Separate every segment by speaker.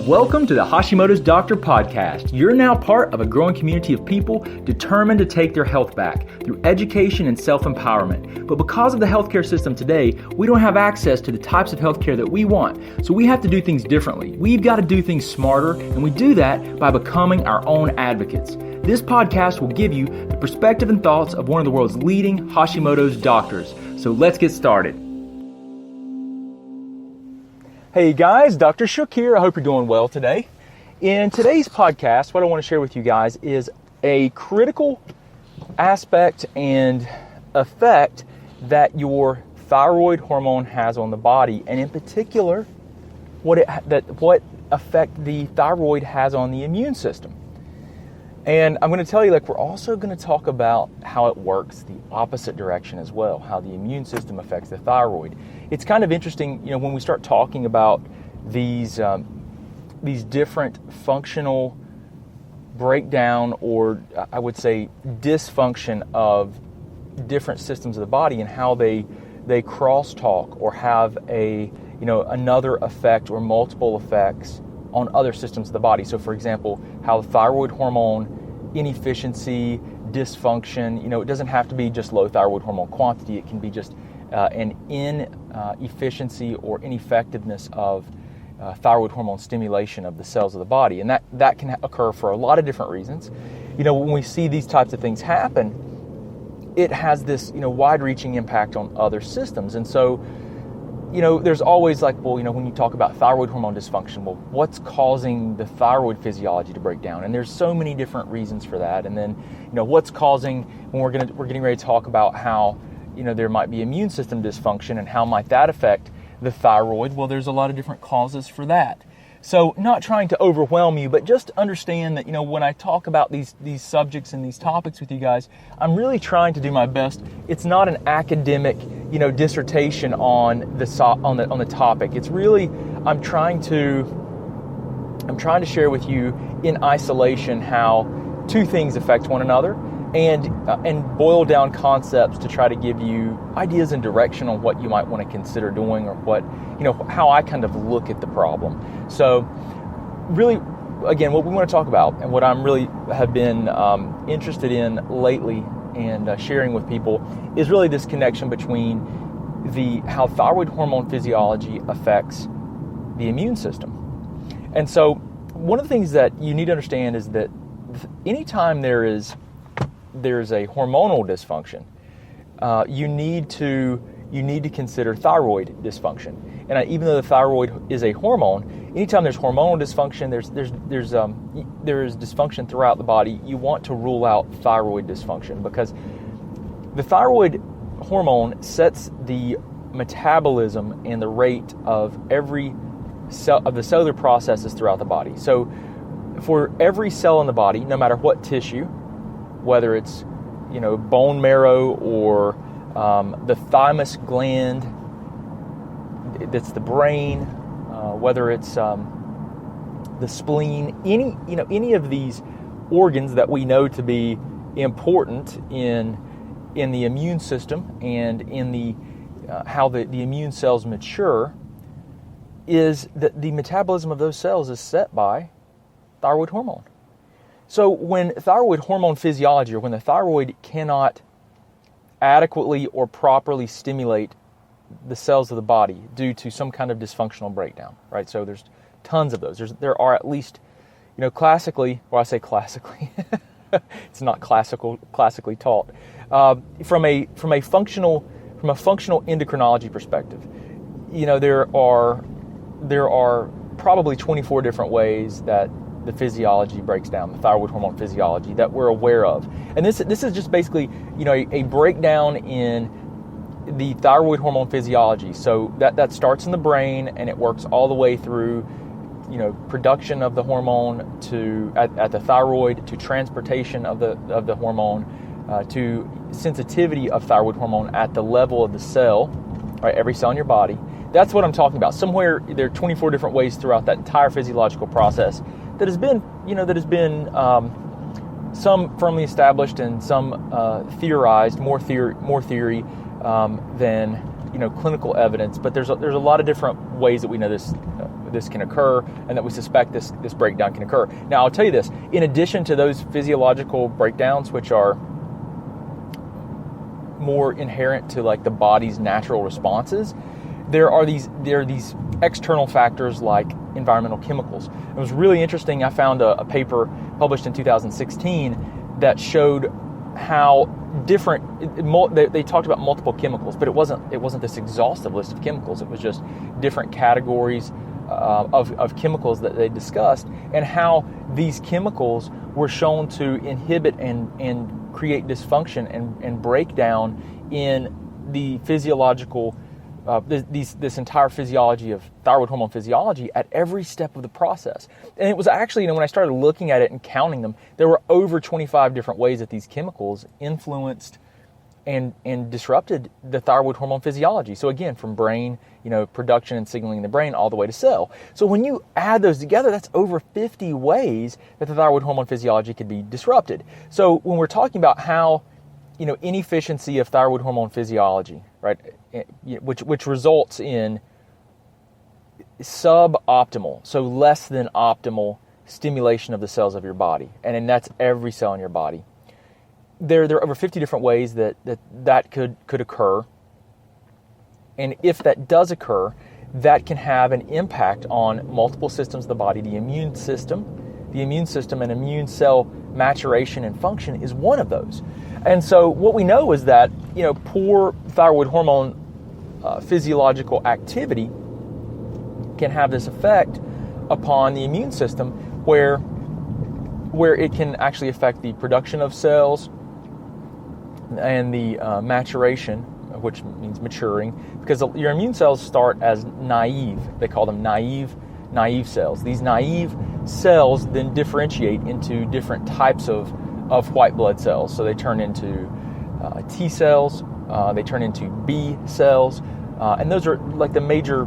Speaker 1: Welcome to the Hashimoto's Doctor podcast. You're now part of a growing community of people determined to take their health back through education and self-empowerment. But because of the healthcare system today, we don't have access to the types of healthcare that we want. So we have to do things differently. We've got to do things smarter, and we do that by becoming our own advocates. This podcast will give you the perspective and thoughts of one of the world's leading Hashimoto's doctors. So let's get started. Hey guys, Dr. Shook here. I hope you're doing well today. In today's podcast, what I want to share with you guys is a critical aspect and effect that your thyroid hormone has on the body, and in particular, what effect the thyroid has on the immune system. And I'm going to tell you, we're also going to talk about how it works the opposite direction as well, how the immune system affects the thyroid. It's kind of interesting, when we start talking about these different functional breakdown, or I would say dysfunction of different systems of the body, and how they crosstalk or have another effect or multiple effects on other systems of the body. So for example, how the thyroid hormone inefficiency, dysfunction, it doesn't have to be just low thyroid hormone quantity. It can be just an inefficiency or ineffectiveness of thyroid hormone stimulation of the cells of the body. And that can occur for a lot of different reasons. When we see these types of things happen, it has this, wide-reaching impact on other systems. And so, there's always when you talk about thyroid hormone dysfunction, what's causing the thyroid physiology to break down? And there's so many different reasons for that. And then, what's causing, when we're getting ready to talk about how, there might be immune system dysfunction and how might that affect the thyroid? Well, there's a lot of different causes for that. So not trying to overwhelm you, but just understand that, when I talk about these subjects and these topics with you guys, I'm really trying to do my best. It's not an academic, dissertation on the topic. It's really, I'm trying to share with you in isolation how two things affect one another, and boil down concepts to try to give you ideas and direction on what you might want to consider doing, or what, how I kind of look at the problem. So really, again, what we want to talk about, and what I'm really have been interested in lately and sharing with people, is really this connection between how thyroid hormone physiology affects the immune system. And so one of the things that you need to understand is that anytime there's a hormonal dysfunction, you need to consider thyroid dysfunction. And even though the thyroid is a hormone, anytime there's hormonal dysfunction, there's dysfunction throughout the body. You want to rule out thyroid dysfunction, because the thyroid hormone sets the metabolism and the rate of every cell of the cellular processes throughout the body. So for every cell in the body, no matter what tissue, whether it's bone marrow or the thymus gland, that's the brain, whether it's the spleen, any of these organs that we know to be important in the immune system and in the how the immune cells mature, is that the metabolism of those cells is set by thyroid hormone. So when thyroid hormone physiology, or when the thyroid cannot adequately or properly stimulate the cells of the body due to some kind of dysfunctional breakdown, right? So there's tons of those. There are at least, classically, or I say classically, it's not classically taught. From a functional endocrinology perspective, there are probably 24 different ways that the physiology breaks down, the thyroid hormone physiology that we're aware of. And this is just basically, a breakdown in the thyroid hormone physiology. So that starts in the brain, and it works all the way through, production of the hormone at the thyroid, to transportation of the hormone, to sensitivity of thyroid hormone at the level of the cell, right? Every cell in your body. That's what I'm talking about. Somewhere there are 24 different ways throughout that entire physiological process that has been, some firmly established and some theorized, more theory than clinical evidence. But there's a lot of different ways that we know this this can occur, and that we suspect this breakdown can occur. Now, I'll tell you this, in addition to those physiological breakdowns, which are more inherent to like the body's natural responses, there are these external factors like environmental chemicals. It was really interesting. I found a paper published in 2016 that showed how different, they talked about multiple chemicals, but it wasn't this exhaustive list of chemicals. It was just different categories of chemicals that they discussed, and how these chemicals were shown to inhibit and create dysfunction and breakdown in the physiological, this entire physiology of thyroid hormone physiology at every step of the process. And it was actually, when I started looking at it and counting them, there were over 25 different ways that these chemicals influenced and disrupted the thyroid hormone physiology. So again, from brain, production and signaling in the brain all the way to cell. So when you add those together, that's over 50 ways that the thyroid hormone physiology could be disrupted. So when we're talking about how, inefficiency of thyroid hormone physiology, right, which results in suboptimal, so less than optimal stimulation of the cells of your body, and that's every cell in your body. There are over 50 different ways that could occur, and if that does occur, that can have an impact on multiple systems of the body. The immune system and immune cell maturation and function is one of those. And so what we know is that poor thyroid hormone physiological activity can have this effect upon the immune system, where it can actually affect the production of cells and the maturation, which means maturing, because your immune cells start as naive. They call them naive cells. These naive cells then differentiate into different types of white blood cells. So they turn into T cells, they turn into B cells, and those are like the major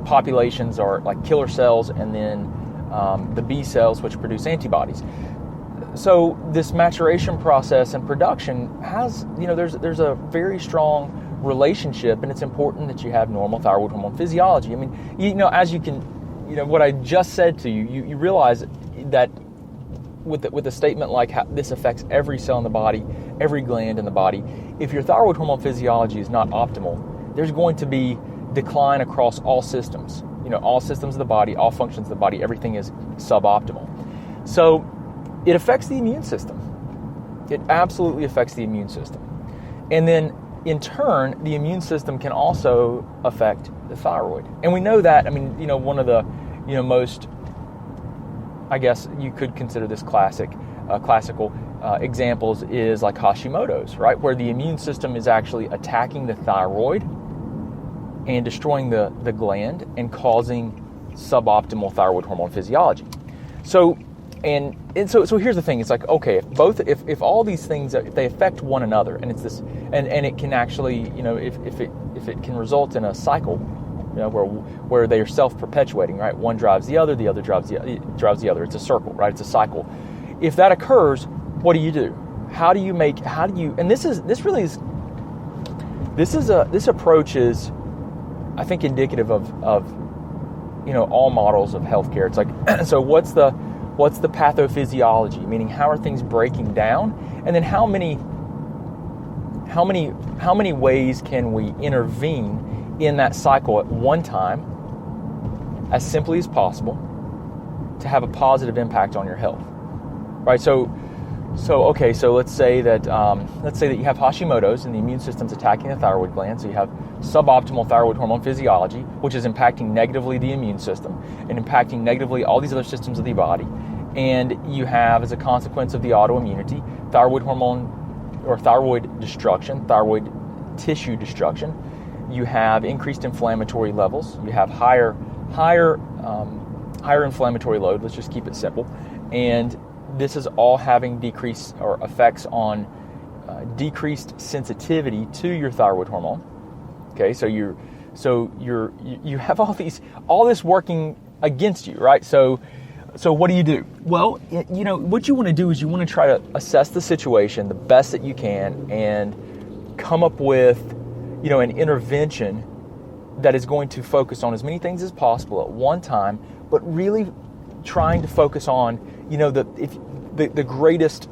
Speaker 1: populations are like killer cells, and then the B cells, which produce antibodies. So this maturation process and production has, there's a very strong relationship, and it's important that you have normal thyroid hormone physiology. I mean, as you can, what I just said to you, you realize that with a statement like how this affects every cell in the body, every gland in the body, if your thyroid hormone physiology is not optimal, there's going to be decline across all systems. All systems of the body, all functions of the body, everything is suboptimal. So it affects the immune system. It absolutely affects the immune system. And then in turn, the immune system can also affect the thyroid. And we know that, one of the, most, I guess you could consider this classical examples is like Hashimoto's, right? Where the immune system is actually attacking the thyroid and destroying the gland and causing suboptimal thyroid hormone physiology. So here's the thing. It's like, okay, if all these things, if they affect one another, and it's this, and it can actually, if it can result in a cycle, where they are self-perpetuating, right? One drives the other drives the other. It's a circle, right? It's a cycle. If that occurs, what do you do? And this approach is, I think, indicative of all models of healthcare. It's like, so what's the pathophysiology? Meaning, how are things breaking down? And then how many ways can we intervene in that cycle at one time, as simply as possible, to have a positive impact on your health, right? So let's say that you have Hashimoto's and the immune system's attacking the thyroid gland. So you have suboptimal thyroid hormone physiology, which is impacting negatively the immune system and impacting negatively all these other systems of the body. And you have, as a consequence of the autoimmunity, thyroid hormone or thyroid destruction, thyroid tissue destruction. You have increased inflammatory levels. You have higher inflammatory load. Let's just keep it simple. And this is all having decreased or effects on decreased sensitivity to your thyroid hormone. Okay, so you have all this working against you, right? So what do? Well, what you want to do is you want to try to assess the situation the best that you can and come up with, an intervention that is going to focus on as many things as possible at one time, but really trying to focus on, the greatest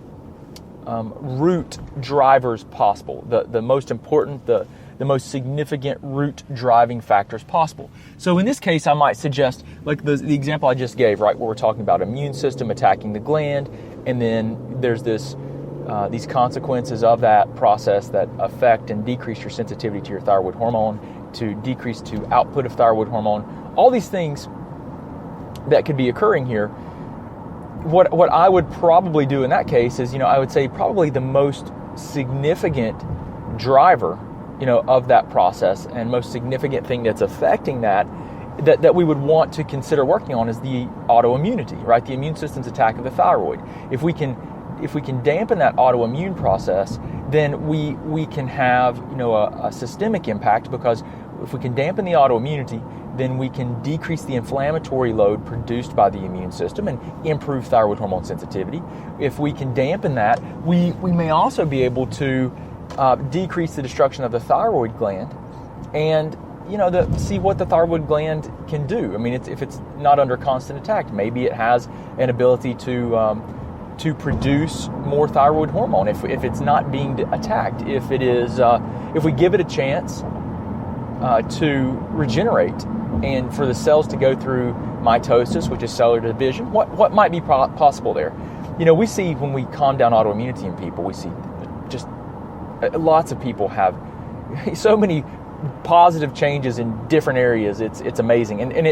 Speaker 1: root drivers possible, the most important, the most significant root driving factors possible. So in this case, I might suggest, like the example I just gave, right, where we're talking about immune system attacking the gland, and then there's these consequences of that process that affect and decrease your sensitivity to your thyroid hormone, to decrease to output of thyroid hormone, all these things that could be occurring here. What I would probably do in that case is, I would say probably the most significant driver, of that process and most significant thing that's affecting that we would want to consider working on is the autoimmunity, right? The immune system's attack of the thyroid. If we can dampen that autoimmune process, then we can have, a systemic impact, because if we can dampen the autoimmunity, then we can decrease the inflammatory load produced by the immune system and improve thyroid hormone sensitivity. If we can dampen that, we may also be able to decrease the destruction of the thyroid gland, and see what the thyroid gland can do. I mean, if it's not under constant attack, maybe it has an ability to produce more thyroid hormone. If it's not being attacked, if we give it a chance to regenerate, and for the cells to go through mitosis, which is cellular division, what might be possible there? We see when we calm down autoimmunity in people, we see just lots of people have so many positive changes in different areas. It's amazing, and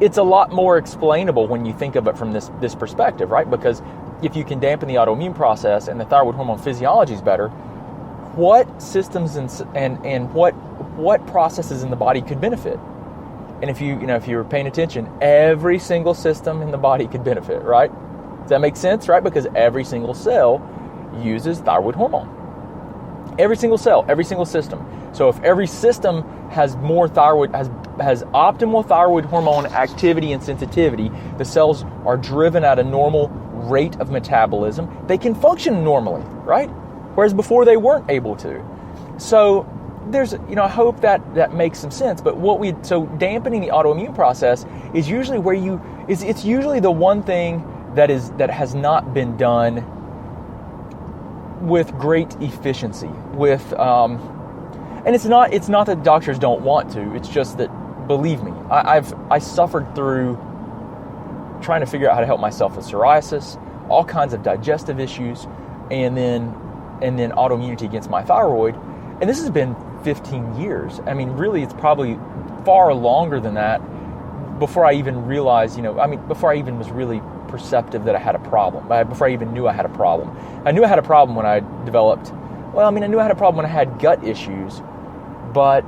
Speaker 1: it's a lot more explainable when you think of it from this perspective, right? Because if you can dampen the autoimmune process and the thyroid hormone physiology is better, what systems and what processes in the body could benefit? And if you were paying attention, every single system in the body could benefit, right? Does that make sense, right? Because every single cell uses thyroid hormone. Every single cell, every single system. So if every system has more thyroid, has optimal thyroid hormone activity and sensitivity, the cells are driven at a normal rate of metabolism, they can function normally, right? Whereas before they weren't able to. So there's, I hope that makes some sense. But so dampening the autoimmune process is usually it's usually the one thing that has not been done with great efficiency, and it's not that doctors don't want to. It's just that, believe me, I suffered through trying to figure out how to help myself with psoriasis, all kinds of digestive issues, and then autoimmunity against my thyroid. And this has been 15 years. I mean, really, it's probably far longer than that before I even realized, before I even was really perceptive that I had a problem, before I even knew I had a problem. I knew I had a problem when I knew I had a problem when I had gut issues, but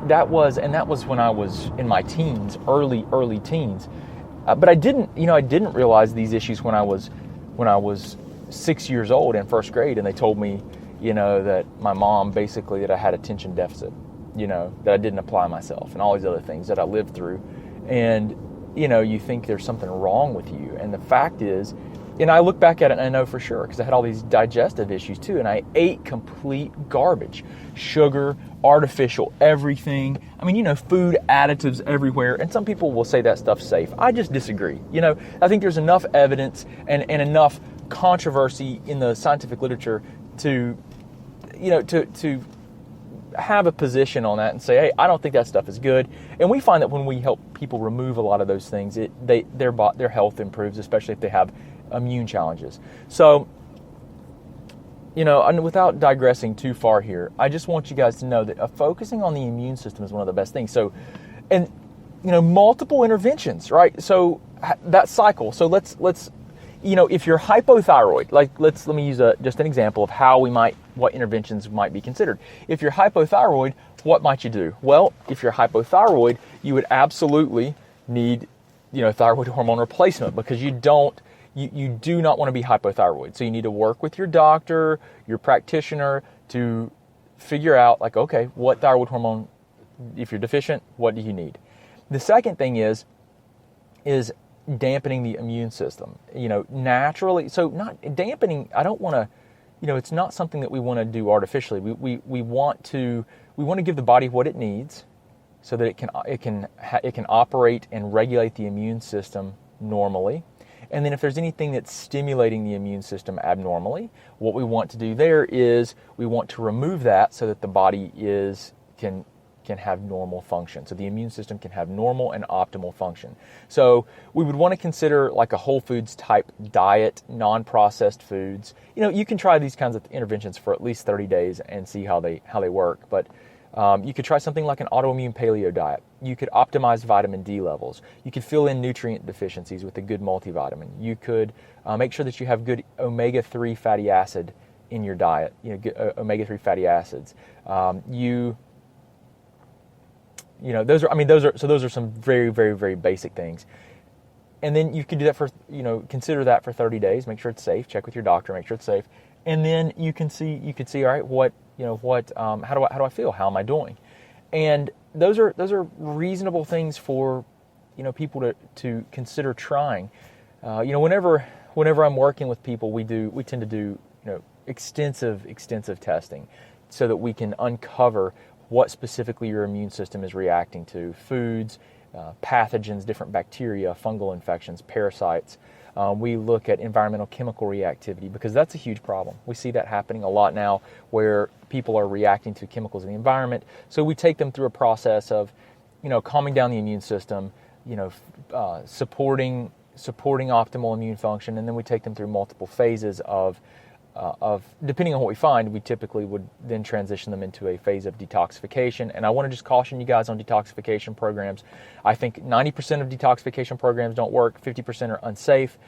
Speaker 1: that was when I was in my teens, early teens. But I didn't realize these issues when I was 6 years old in first grade, and they told me, that my mom basically, that I had attention deficit, that I didn't apply myself and all these other things that I lived through. And, you think there's something wrong with you. And the fact is, and I look back at it and I know for sure, because I had all these digestive issues too, and I ate complete garbage. Sugar, artificial, everything. I mean, food additives everywhere. And some people will say that stuff's safe. I just disagree. I think there's enough evidence and enough controversy in the scientific literature to have a position on that and say, hey, I don't think that stuff is good. And we find that when we help people remove a lot of those things, their health improves, especially if they have immune challenges. So, and without digressing too far here, I just want you guys to know that focusing on the immune system is one of the best things. So, and multiple interventions, right? So that cycle. So let's if you're hypothyroid, let me use just an example of what interventions might be considered. If you're hypothyroid, what might you do? Well, if you're hypothyroid, you would absolutely need, thyroid hormone replacement, because you do not want to be hypothyroid. So you need to work with your doctor, your practitioner, to figure out, okay, what thyroid hormone, if you're deficient, what do you need? The second thing is dampening the immune system, naturally. So not dampening, I don't want to, it's not something that we want to do artificially. We want to we want to give the body what it needs so that it can operate and regulate the immune system normally. And then if there's anything that's stimulating the immune system abnormally, what we want to do there is we want to remove that so that the body can have normal function. So the immune system can have normal and optimal function. So we would want to consider like a whole foods type diet, non-processed foods. You can try these kinds of interventions for at least 30 days and see how they work. But you could try something like an autoimmune paleo diet. You could optimize vitamin D levels. You could fill in nutrient deficiencies with a good multivitamin. You could make sure that you have good omega-3 fatty acid in your diet. Good, omega-3 fatty acids. Those are some very, very, very basic things. And then you could do that for, consider that for 30 days, make sure it's safe, check with your doctor, make sure it's safe. And then you could see, all right, how do I feel? How am I doing? And those are reasonable things for, people to consider trying. Whenever I'm working with people, we tend to do, extensive testing so that we can uncover what specifically your immune system is reacting to: foods, pathogens, different bacteria, fungal infections, parasites. We look at environmental chemical reactivity because that's a huge problem. We see that happening a lot now where people are reacting to chemicals in the environment. So we take them through a process of, calming down the immune system, supporting optimal immune function, and then we take them through multiple phases of depending on what we find, we typically would then transition them into a phase of detoxification. And I want to just caution you guys on detoxification programs. I think 90% of detoxification programs don't work, 50% are unsafe.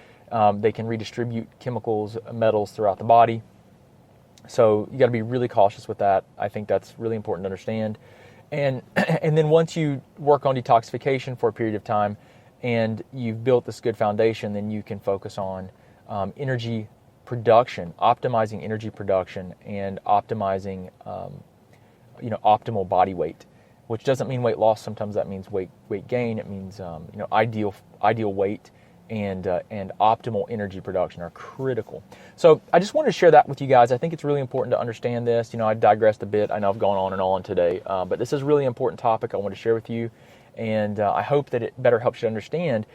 Speaker 1: They can redistribute chemicals, metals throughout the body. So you got to be really cautious with that. I think that's really important to understand. And then once you work on detoxification for a period of time and you've built this good foundation, then you can focus on energy production, optimizing energy production, and optimizing, optimal body weight, which doesn't mean weight loss. Sometimes that means weight gain. It means, ideal weight and optimal energy production are critical. So I just wanted to share that with you guys. I think it's really important to understand this. I digressed a bit. I know I've gone on and on today, but this is a really important topic I want to share with you. And I hope that it better helps you understand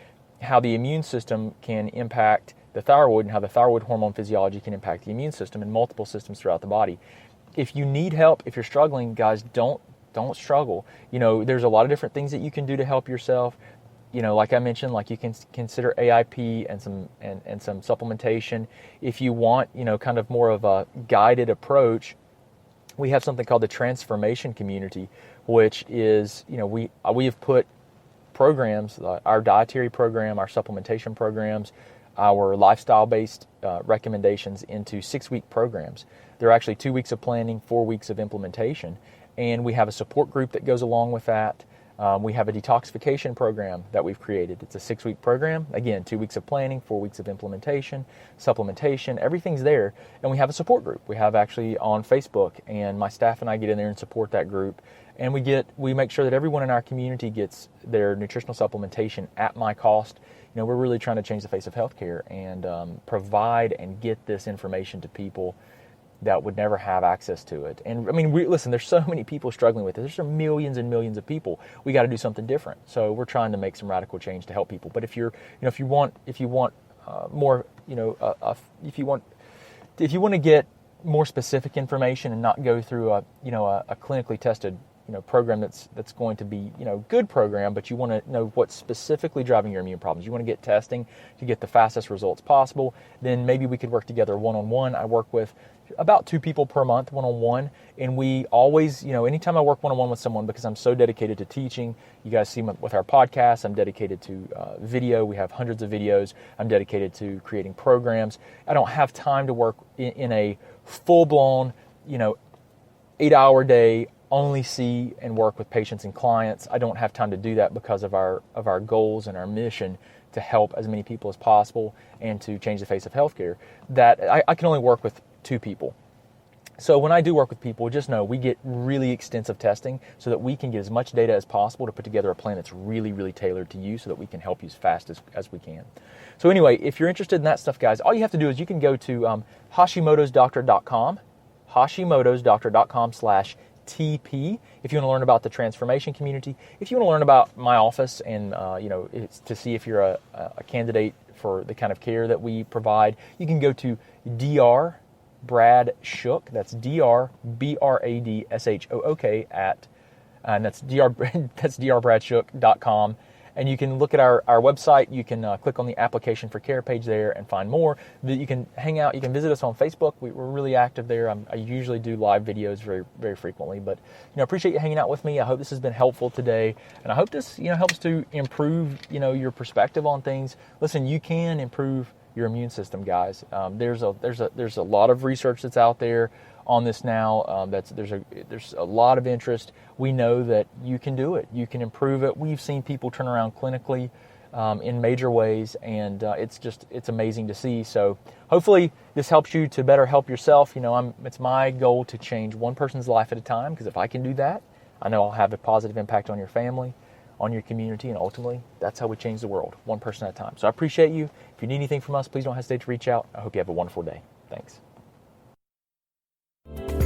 Speaker 1: how the immune system can impact the thyroid and how the thyroid hormone physiology can impact the immune system and multiple systems throughout the body. If you need help, if you're struggling, guys, don't struggle. There's a lot of different things that you can do to help yourself. Like I mentioned, like you can consider AIP and some supplementation. If you want, kind of more of a guided approach, we have something called the Transformation Community, which is, we have put programs, our dietary program, our supplementation programs, our lifestyle-based recommendations into 6-week programs. They're actually 2 weeks of planning, 4 weeks of implementation, and we have a support group that goes along with that. We have a detoxification program that we've created. It's a 6-week program. Again, 2 weeks of planning, 4 weeks of implementation, supplementation, everything's there. And we have a support group. We have actually on Facebook, and my staff and I get in there and support that group. And we make sure that everyone in our community gets their nutritional supplementation at my cost. We're really trying to change the face of healthcare and provide and get this information to people that would never have access to it. And I mean, listen, there's so many people struggling with it. There's millions and millions of people. We got to do something different. So we're trying to make some radical change to help people. But if you want more, if you want to get more specific information and not go through a clinically tested program that's going to be good program, but you want to know what's specifically driving your immune problems. You want to get testing to get the fastest results possible. Then maybe we could work together one-on-one. I work with about 2 people per month one-on-one, and we always, anytime I work one-on-one with someone, because I'm so dedicated to teaching. You guys see with our podcast, I'm dedicated to video. We have hundreds of videos. I'm dedicated to creating programs. I don't have time to work in a full-blown 8-hour day, only see and work with patients and clients. I don't have time to do that because of our goals and our mission to help as many people as possible and to change the face of healthcare. That I can only work with 2 people. So when I do work with people, just know we get really extensive testing so that we can get as much data as possible to put together a plan that's really, really tailored to you so that we can help you as fast as we can. So anyway, if you're interested in that stuff, guys, all you have to do is you can go to hashimotosdoctor.com, hashimotosdoctor.com/ TP. If you want to learn about the transformation community, if you want to learn about my office and it's to see if you're a candidate for the kind of care that we provide, you can go to Dr. Brad Shook. That's DrBradShook and that's drbradShook.com. And you can look at our website. You can click on the application for care page there and find more. You can hang out. You can visit us on Facebook. We're really active there. I usually do live videos very, very frequently. But appreciate you hanging out with me. I hope this has been helpful today, and I hope this helps to improve your perspective on things. Listen, you can improve your immune system, guys. There's a lot of research that's out there on this now. There's a lot of interest. We know that you can do it. You can improve it. We've seen people turn around clinically in major ways, and it's amazing to see. So hopefully this helps you to better help yourself. It's my goal to change one person's life at a time, because if I can do that, I know I'll have a positive impact on your family, on your community, and ultimately that's how we change the world, one person at a time. So I appreciate you. If you need anything from us, please don't hesitate to reach out. I hope you have a wonderful day. Thanks.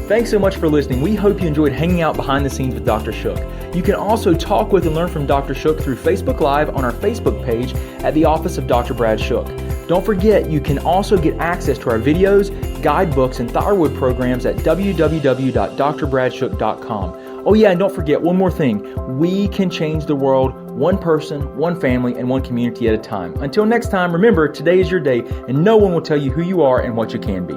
Speaker 1: Thanks so much for listening. We hope you enjoyed hanging out behind the scenes with Dr. Shook. You can also talk with and learn from Dr. Shook through Facebook Live on our Facebook page at the Office of Dr. Brad Shook. Don't forget, you can also get access to our videos, guidebooks, and thyroid programs at www.drbradshook.com. Oh yeah, and don't forget one more thing. We can change the world one person, one family, and one community at a time. Until next time, remember, today is your day, and no one will tell you who you are and what you can be.